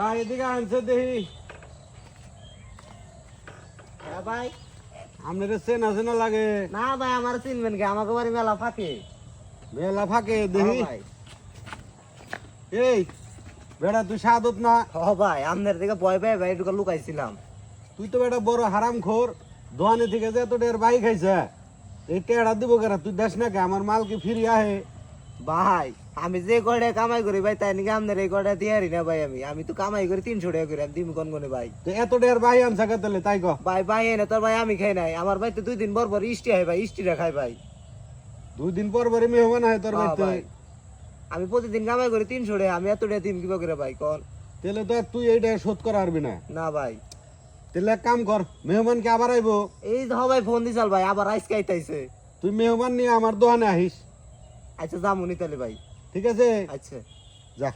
ভাই এদিকে আনছে দেখি। হ্যাঁ ভাই। আপনার চেনা চেনা লাগে। না ভাই আমার চিনবেন কি, আমাকে বাড়ি মেলা ফাঁকে। মেলা ফাঁকে দেখি। ভাই এই বেটা তুই সাদত না? ভাই আপনার দিকে ভয় পাই ভাই একটু লুকাইছিলাম। তুই তো বেটা বড় হারাম খোর। দোয়ানি থেকে যে এত ডের বাই খাইছে, এই টেড়া দিব কেনা? তুই দেখ না কে আমার মাল কি ফিরি আহে? ভাই আমি যে কয়টা কামাই করি ভাই তাই নাকি আপনার এই কয়টা দিয়ে না ভাই। আমি তো কামাই করি 300 টাকা করে, আমি দিম কোন কোনে ভাই। তো এত ডের বাই আনছে কেতলে তাই কো? ভাই ভাই এনে তোর ভাই আমি খাই নাই, আমার ভাই তো 2 দিন পর পর ইষ্টি হয় ভাই, ইষ্টিটা খাই ভাই। 2 দিন পর পরে মেহমান আহে তোর বাড়িতে? ভাই আমি প্রতিদিন কামাই করি 300 টাকা, আমি এত টাকা দিম কিবা করে ভাই কোন? তাহলে তো আর তুই এইটা শোধ করা পারবি না। না ভাই। তাহলে এক কাম কর, মেহমানকে আবার আইবো। এই ভাই ফোন দিছাল ভাই, আবার আইসকে আইতাইছে। তুই মেহমান নিয়ে আমার দোকানে আহিস। আচ্ছা যামুনি তাহলে ভাই। ঠিক আছে আচ্ছা যা।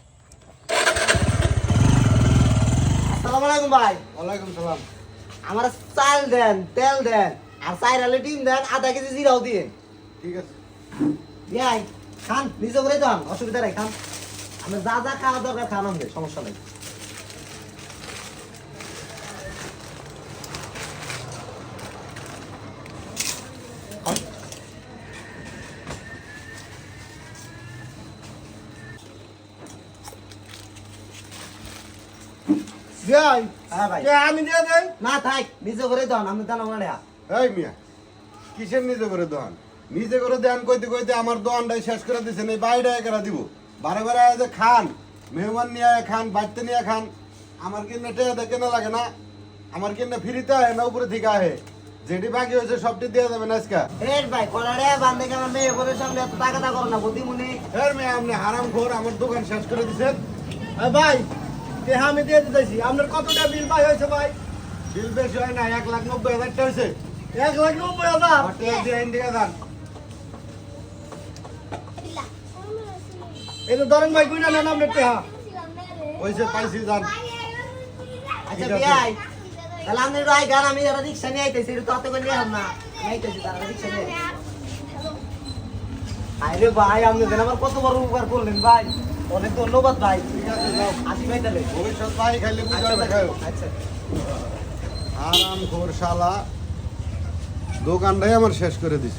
আসসালামু আলাইকুম ভাই। ওয়ালাইকুম সালাম। আমার চাল দেন, তেল দেন, আর 4 আলু ডিম দেন, আধা কেজি জিরাও দিয়ে। ঠিক আছে। ভাই খান, নিজে করে খান, অসুবিধা নাই, খান। আমি যা যা খাওয়া দরকার খান, আমাদের সমস্যা নাই। যাই। হ্যাঁ ভাই। কে আমি দিয়ে দেই? না থাক, নিজে করে দাও, আমি দাও না। এই মিয়া, কিসের নিজে করে দোকান? নিজে করে দেন কইতে কইতে আমার দোকানটাই শেষ করে দিছেন। এই বাইরে একা দিব বারে বারে আয় যে খান, মেহমান নিয়ে আয় খান, বাড়িতে নিয়ে খান। আমার কিনে টেয়া দেখে না লাগে না? আমার কিনে ফ্রিতে আহে না উপরে থেকে আহে? যেটি বাকি হয়েছে সবটি দিয়ে দেবেন আজকে। এর ভাই কোলারে বান্দে কেন মেয়ে বলে সামনে এত টাকা দা করো না বুদ্ধি মুনি। এর মেয়ে আপনি হারাম খোর, আমার দোকান শেষ করে দিছেন। ভাই আমি দিয়ে দিতেছি। আপনার কতটা বিল পাই হয়েছে ভাই? বিল বেশি হয় না, 1,90,000 টাকা হয়েছে। 1,90,000। আর টেয়া দিয়ে ইন্ডিয়া যান। এই তো ধরেন ভাই কুইনা নেন আপনার টেহা। হয়েছে পাইছি যান। আচ্ছা ঠিক আছে। ভাই তাহলে আমি একটু আই গান, আমি একটা রিক্সা নিয়ে আইতেছি, একটু তাতে করে নিয়ে না আমি আইতেছি, তারা রিক্সা নিয়ে আরে ভাই আপনি যেন আমার কত বড় উপকার করলেন ভাই, অনেক ধন্যবাদ ভাই। ঠিক আছে যাও। আসি ভাই তাহলে। ভবিষ্যৎ ভাই খাইলে বুঝা আচ্ছা ভাই, দেখাও। আচ্ছা। আরাম খোর শালা, দোকানটাই আমার শেষ করে দিছে।